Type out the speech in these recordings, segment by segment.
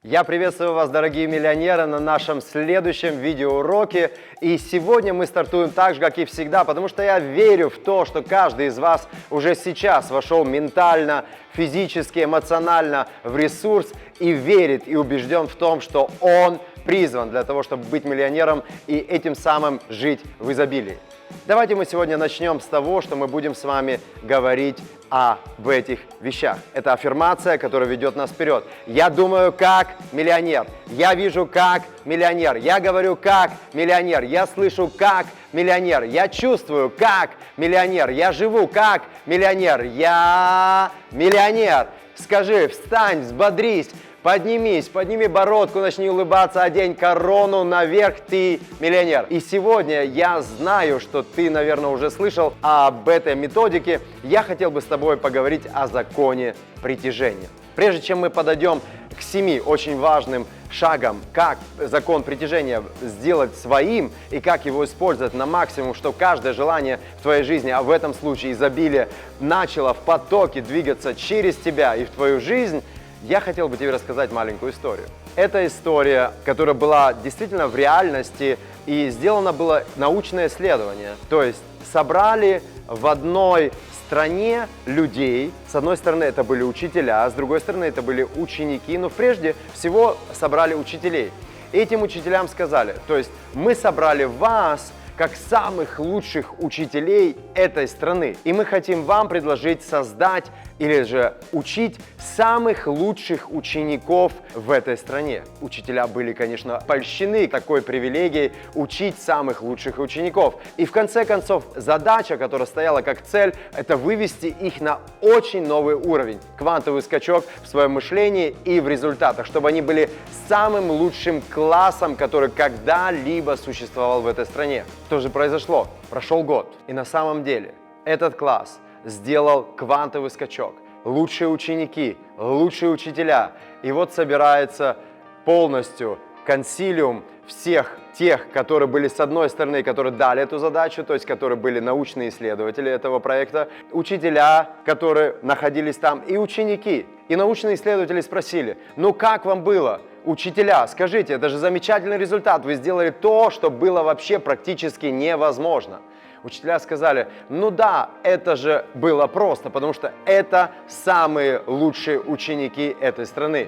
Я приветствую вас, дорогие миллионеры, на нашем следующем видеоуроке. И сегодня мы стартуем так же, как и всегда, потому что я верю в то, что каждый из вас уже сейчас вошел ментально, физически, эмоционально в ресурс и верит и убежден в том, что он призван для того, чтобы быть миллионером и этим самым жить в изобилии. Давайте мы сегодня начнем с того, что мы будем с вами говорить об этих вещах. Это аффирмация, которая ведет нас вперед. Я думаю как миллионер, я вижу как миллионер, я говорю как миллионер, я слышу как миллионер, я чувствую как миллионер, я живу как миллионер, я миллионер. Скажи, встань, взбодрись. Поднимись, подними бородку, начни улыбаться, одень корону наверх, ты миллионер. И сегодня я знаю, что ты, наверное, уже слышал об этой методике. Я хотел бы с тобой поговорить о законе притяжения. Прежде чем мы подойдем к 7 очень важным шагам, как закон притяжения сделать своим и как его использовать на максимум, чтобы каждое желание в твоей жизни, а в этом случае изобилие, начало в потоке двигаться через тебя и в твою жизнь, я хотел бы тебе рассказать маленькую историю. Это история, которая была действительно в реальности, и сделано было научное исследование. То есть собрали в одной стране людей. С одной стороны, это были учителя, а с другой стороны, это были ученики. Но прежде всего собрали учителей. И этим учителям сказали, то есть мы собрали вас как самых лучших учителей этой страны. И мы хотим вам предложить создать или же учить самых лучших учеников в этой стране. Учителя были, конечно, польщены такой привилегией учить самых лучших учеников. И в конце концов задача, которая стояла как цель, это вывести их на очень новый уровень, квантовый скачок в своем мышлении и в результатах, чтобы они были самым лучшим классом, который когда-либо существовал в этой стране. Что же произошло? Прошел год, и на самом деле этот класс сделал квантовый скачок. Лучшие ученики, лучшие учителя. И вот собирается полностью консилиум всех тех, которые были с одной стороны, которые дали эту задачу, то есть которые были научные исследователи этого проекта, учителя, которые находились там, и ученики. И научные исследователи спросили, ну как вам было? Учителя, скажите, это же замечательный результат, вы сделали то, что было вообще практически невозможно. Учителя сказали, ну да, это же было просто, потому что это самые лучшие ученики этой страны.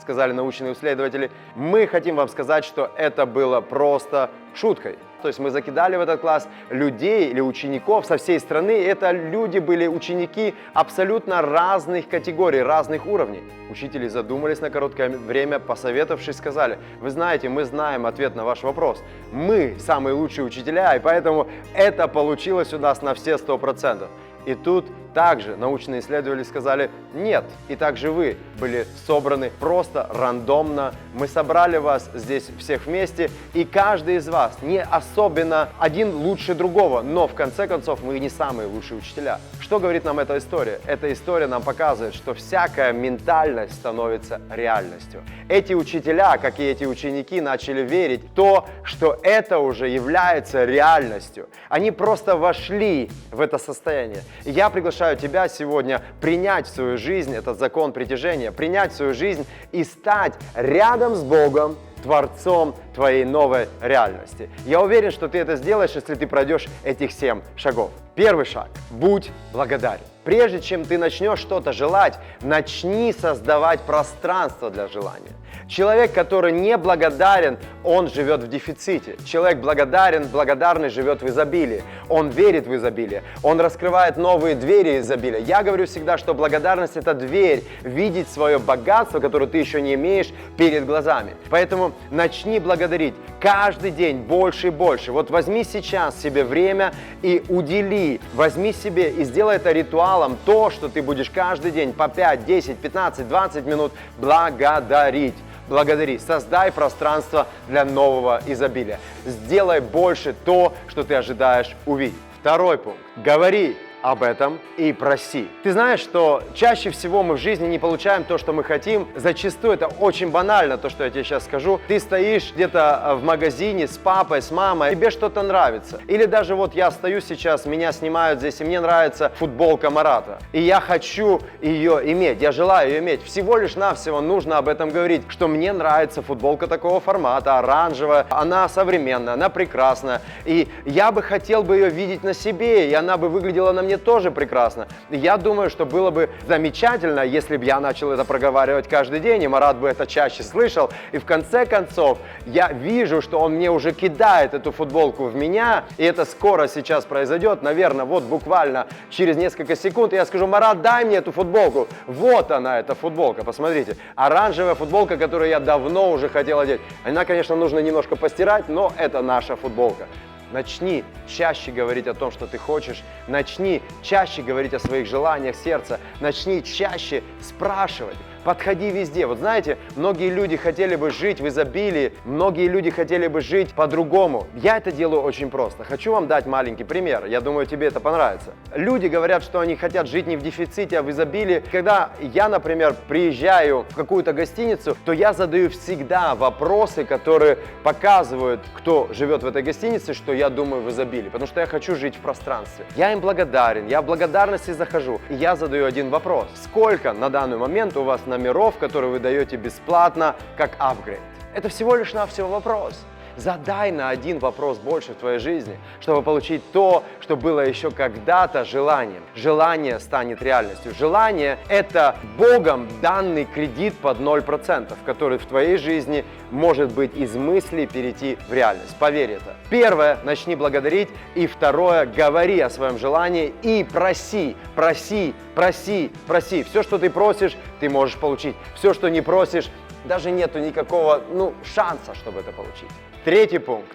Сказали научные исследователи, мы хотим вам сказать, что это было просто шуткой. То есть мы закидали в этот класс людей или учеников со всей страны. Это люди были ученики абсолютно разных категорий, разных уровней. Учители задумались на короткое время, посоветовавшись, сказали, вы знаете, мы знаем ответ на ваш вопрос. Мы самые лучшие учителя, и поэтому это получилось у нас на все 100%. И тут также научные исследователи сказали, нет, и также вы были собраны просто рандомно. Мы собрали вас здесь всех вместе, и каждый из вас не особенно один лучше другого, но в конце концов мы не самые лучшие учителя. Что говорит нам эта история? Эта история нам показывает, что всякая ментальность становится реальностью. Эти учителя, как и эти ученики, начали верить в то, что это уже является реальностью. Они просто вошли в это состояние. И я приглашаю тебя сегодня принять в свою жизнь этот закон притяжения, принять в свою жизнь и стать рядом с Богом, Творцом твоей новой реальности. Я уверен, что ты это сделаешь, если ты пройдешь этих 7 шагов. Первый шаг. Будь благодарен. Прежде чем ты начнешь что-то желать, начни создавать пространство для желания. Человек, который не благодарен, он живет в дефиците. Человек благодарный живет в изобилии. Он верит в изобилие. Он раскрывает новые двери изобилия. Я говорю всегда, что благодарность – это дверь, видеть свое богатство, которое ты еще не имеешь, перед глазами. Поэтому начни благодарить каждый день больше и больше. Вот возьми сейчас себе время и удели. Возьми себе и сделай это ритуалом, то, что ты будешь каждый день по 5, 10, 15, 20 минут благодарить. Благодари, создай пространство для нового изобилия. Сделай больше то, что ты ожидаешь увидеть. Второй пункт. Говори об этом и проси. Ты знаешь, что чаще всего мы в жизни не получаем то, что мы хотим. Зачастую это очень банально, то, что я тебе сейчас скажу. Ты стоишь где-то в магазине с папой, с мамой, тебе что-то нравится. Или даже вот я стою сейчас, меня снимают здесь, и мне нравится футболка Марата. И я хочу ее иметь, я желаю ее иметь. Всего лишь навсего нужно об этом говорить, что мне нравится футболка такого формата, оранжевая, она современная, она прекрасная. И я бы хотел бы ее видеть на себе, и она бы выглядела на мне тоже прекрасно. И я думаю, что было бы замечательно, если бы я начал это проговаривать каждый день, и Марат бы это чаще слышал. И в конце концов, я вижу, что он мне уже кидает эту футболку в меня, и это скоро сейчас произойдет, наверное, вот буквально через несколько секунд, и я скажу: Марат, дай мне эту футболку. Вот она, эта футболка, посмотрите. Оранжевая футболка, которую я давно уже хотел одеть. Она, конечно, нужно немножко постирать, но это наша футболка. Начни чаще говорить о том, что ты хочешь. Начни чаще говорить о своих желаниях сердца. Начни чаще спрашивать. Подходи везде. Вот знаете, многие люди хотели бы жить в изобилии, многие люди хотели бы жить по-другому. Я это делаю очень просто. Хочу вам дать маленький пример. Я думаю, тебе это понравится. Люди говорят, что они хотят жить не в дефиците, а в изобилии. Когда я, например, приезжаю в какую-то гостиницу, то я задаю всегда вопросы, которые показывают, кто живет в этой гостинице, что я думаю в изобилии. Потому что я хочу жить в пространстве. Я им благодарен, я в благодарности захожу. И я задаю один вопрос. Сколько на данный момент у вас номеров, которые вы даете бесплатно, как апгрейд? Это всего лишь навсего вопрос. Задай на один вопрос больше в твоей жизни, чтобы получить то, что было еще когда-то желанием. Желание станет реальностью. Желание – это Богом данный кредит под 0%, который в твоей жизни может быть из мысли перейти в реальность. Поверь это. Первое – начни благодарить. И второе – говори о своем желании и проси, проси, проси, проси. Все, что ты просишь, ты можешь получить. Все, что не просишь, даже нету никакого шанса, чтобы это получить. Третий пункт.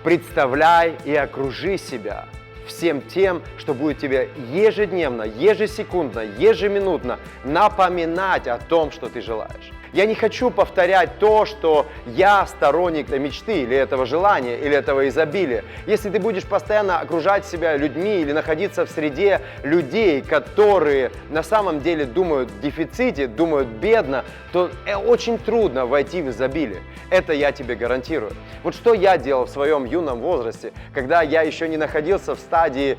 Представляй и окружи себя всем тем, что будет тебе ежедневно, ежесекундно, ежеминутно напоминать о том, что ты желаешь. Я не хочу повторять то, что я сторонник мечты, или этого желания, или этого изобилия. Если ты будешь постоянно окружать себя людьми или находиться в среде людей, которые на самом деле думают в дефиците, думают бедно, то очень трудно войти в изобилие. Это я тебе гарантирую. Вот что я делал в своем юном возрасте, когда я еще не находился в стадии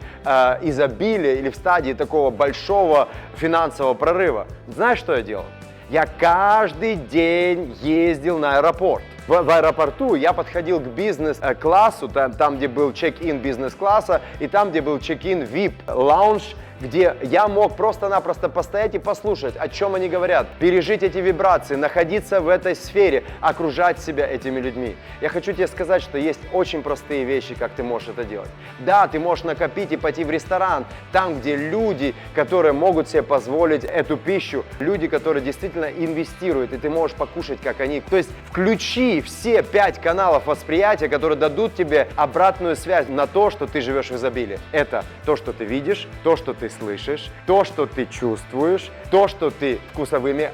изобилия или в стадии такого большого финансового прорыва. Знаешь, что я делал? Я каждый день ездил на аэропорт. В аэропорту я подходил к бизнес-классу, там, где был чек-ин бизнес-класса, и там, где был чек-ин VIP-лаунж, где я мог просто-напросто постоять и послушать, о чем они говорят, пережить эти вибрации, находиться в этой сфере, окружать себя этими людьми. Я хочу тебе сказать, что есть очень простые вещи, как ты можешь это делать. Да, ты можешь накопить и пойти в ресторан, там, где люди, которые могут себе позволить эту пищу, люди, которые действительно инвестируют, и ты можешь покушать, как они. То есть включи все 5 каналов восприятия, которые дадут тебе обратную связь на то, что ты живешь в изобилии. Это то, что ты видишь, то, что ты слышишь, то, что ты чувствуешь, то, что ты вкусовыми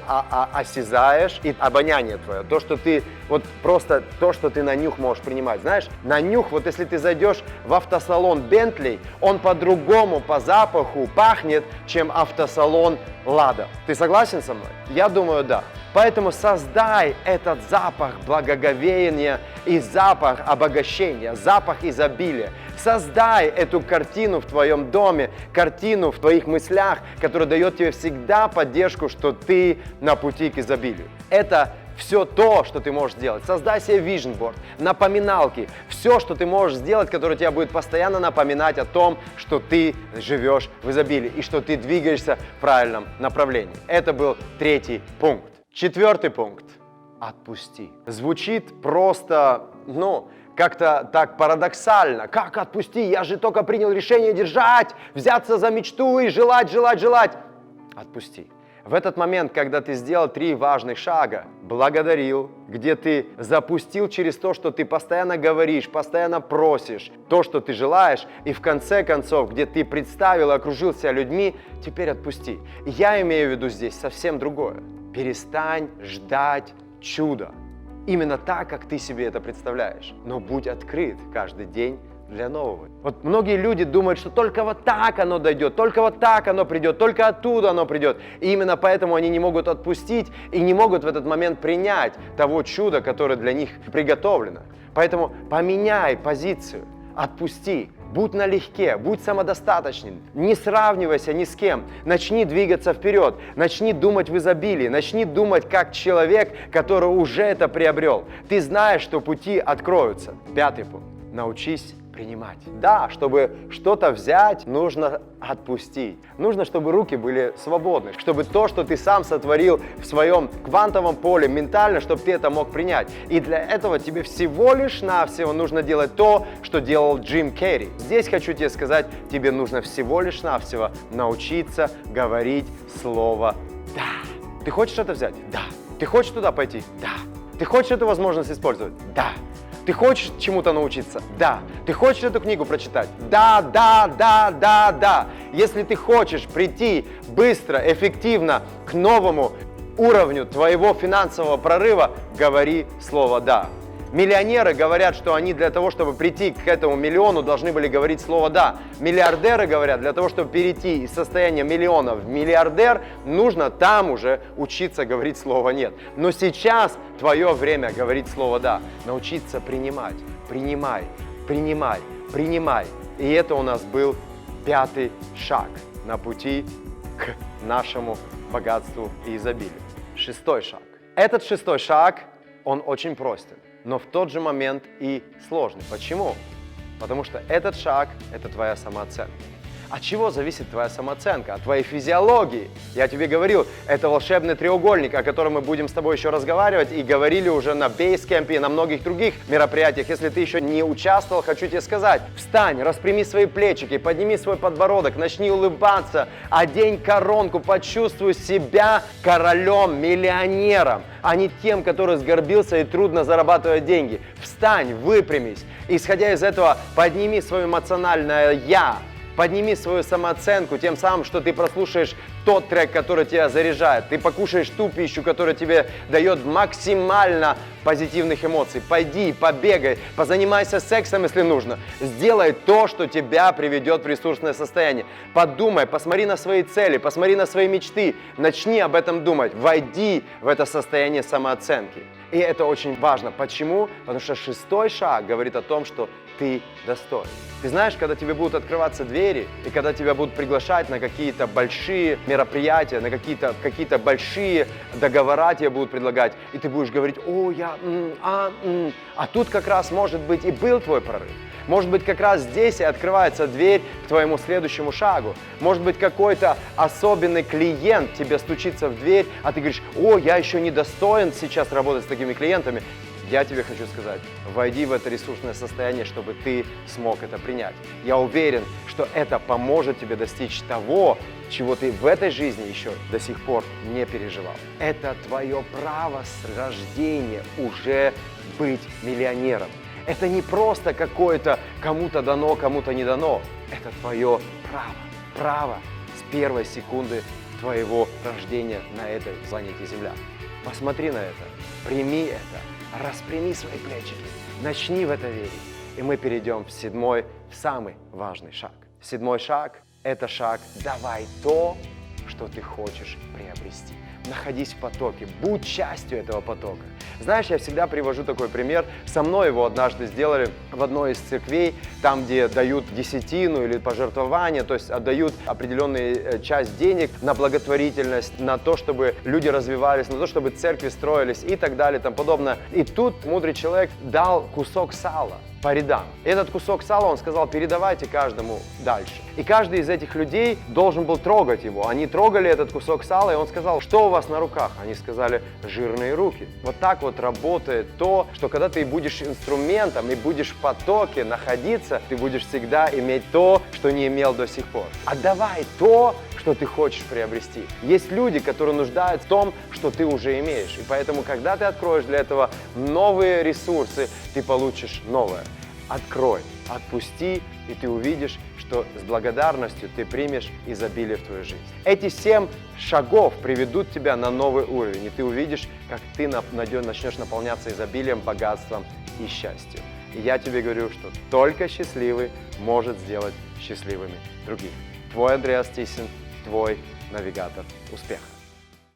осязаешь, и обоняние твое, то, что ты просто то, что ты на нюх можешь принимать. Знаешь, на нюх, если ты зайдешь в автосалон Bentley, он по-другому по запаху пахнет, чем автосалон Lada. Ты согласен со мной? Я думаю, да. Поэтому создай этот запах благоговения и запах обогащения, запах изобилия. Создай эту картину в твоем доме, картину в твоих мыслях, которая дает тебе всегда поддержку, что ты на пути к изобилию. Это все то, что ты можешь сделать. Создай себе vision board, напоминалки, все, что ты можешь сделать, которое тебя будет постоянно напоминать о том, что ты живешь в изобилии и что ты двигаешься в правильном направлении. Это был третий пункт. Четвертый пункт. Отпусти. Звучит просто, как-то так парадоксально. Как отпусти? Я же только принял решение держать, взяться за мечту и желать, желать, желать. Отпусти. В этот момент, когда ты сделал 3 важных шага, благодарил, где ты запустил через то, что ты постоянно говоришь, постоянно просишь, то, что ты желаешь, и в конце концов, где ты представил и окружил себя людьми, теперь отпусти. И я имею в виду здесь совсем другое. Перестань ждать чуда. Именно так, как ты себе это представляешь. Но будь открыт каждый день для нового. Вот многие люди думают, что только вот так оно дойдет, только вот так оно придет, только оттуда оно придет. И именно поэтому они не могут отпустить и не могут в этот момент принять того чуда, которое для них приготовлено. Поэтому поменяй позицию, отпусти. Будь налегке, будь самодостаточным, не сравнивайся ни с кем, начни двигаться вперед, начни думать в изобилии, начни думать как человек, который уже это приобрел. Ты знаешь, что пути откроются. 5 пункт. Научись принимать. Да, чтобы что-то взять, нужно отпустить. Нужно, чтобы руки были свободны, чтобы то, что ты сам сотворил в своем квантовом поле ментально, чтобы ты это мог принять. И для этого тебе всего лишь навсего нужно делать то, что делал Джим Керри. Здесь хочу тебе сказать, тебе нужно всего лишь навсего научиться говорить слово «да». Ты хочешь это взять? Да. Ты хочешь туда пойти? Да. Ты хочешь эту возможность использовать? Да. Ты хочешь чему-то научиться? Да. Ты хочешь эту книгу прочитать? Да, да, да, да, да. Если ты хочешь прийти быстро, эффективно к новому уровню твоего финансового прорыва, говори слово «да». Миллионеры говорят, что они для того, чтобы прийти к этому миллиону, должны были говорить слово «да». Миллиардеры говорят, для того, чтобы перейти из состояния миллиона в миллиардер, нужно там уже учиться говорить слово «нет». Но сейчас твое время говорить слово «да». Научиться принимать, принимай, принимай, принимай. И это у нас был 5-й шаг на пути к нашему богатству и изобилию. 6-й шаг. Этот 6-й шаг, он очень простен, но в тот же момент и сложный. Почему? Потому что этот шаг – это твоя самооценка. От чего зависит твоя самооценка? От твоей физиологии. Я тебе говорил, это волшебный треугольник, о котором мы будем с тобой еще разговаривать и говорили уже на бейскэмпе и на многих других мероприятиях. Если ты еще не участвовал, хочу тебе сказать, встань, распрями свои плечики, подними свой подбородок, начни улыбаться, одень коронку, почувствуй себя королем, миллионером, а не тем, который сгорбился и трудно зарабатывает деньги. Встань, выпрямись, исходя из этого, подними свое эмоциональное «я». Подними свою самооценку тем самым, что ты прослушаешь тот трек, который тебя заряжает. Ты покушаешь ту пищу, которая тебе дает максимально позитивных эмоций. Пойди, побегай, позанимайся сексом, если нужно. Сделай то, что тебя приведет в ресурсное состояние. Подумай, посмотри на свои цели, посмотри на свои мечты. Начни об этом думать. Войди в это состояние самооценки. И это очень важно. Почему? Потому что 6-й шаг говорит о том, что ты достоин. Ты знаешь, когда тебе будут открываться двери, и когда тебя будут приглашать на какие-то большие мероприятия, на какие-то большие договора тебе будут предлагать, и ты будешь говорить: о, а тут как раз, может быть, и был твой прорыв. Может быть, как раз здесь и открывается дверь к твоему следующему шагу. Может быть, какой-то особенный клиент тебе стучится в дверь, а ты говоришь: о, я еще не достоин сейчас работать с такими клиентами. Я тебе хочу сказать, войди в это ресурсное состояние, чтобы ты смог это принять. Я уверен, что это поможет тебе достичь того, чего ты в этой жизни еще до сих пор не переживал. Это твое право с рождения уже быть миллионером. Это не просто какое-то кому-то дано, кому-то не дано. Это твое право. Право с первой секунды твоего рождения на этой планете Земля. Посмотри на это, прими это, распрями свои плечики, начни в это верить. И мы перейдем в 7-й, самый важный шаг. 7-й шаг – это шаг «давай то, что ты хочешь приобрести». Находись в потоке, будь частью этого потока. Знаешь, я всегда привожу такой пример. Со мной его однажды сделали в одной из церквей, там, где дают десятину или пожертвование, то есть отдают определенную часть денег на благотворительность, на то, чтобы люди развивались, на то, чтобы церкви строились и так далее и тому подобное. И тут мудрый человек дал кусок сала по рядам. И этот кусок сала, он сказал: передавайте каждому дальше. И каждый из этих людей должен был трогать его. Они трогали этот кусок сала, и он сказал: что у вас на руках? Они сказали: жирные руки. Вот так вот работает то, что когда ты будешь инструментом и будешь в потоке находиться, ты будешь всегда иметь то, что не имел до сих пор. Отдавай то, что ты хочешь приобрести. Есть люди, которые нуждаются в том, что ты уже имеешь. И поэтому, когда ты откроешь для этого новые ресурсы, ты получишь новое. Открой, отпусти, и ты увидишь, что с благодарностью ты примешь изобилие в твою жизнь. Эти 7 шагов приведут тебя на новый уровень, и ты увидишь, как ты начнешь наполняться изобилием, богатством и счастьем. И я тебе говорю, что только счастливый может сделать счастливыми других. Твой Андреас Тисин, твой навигатор успеха.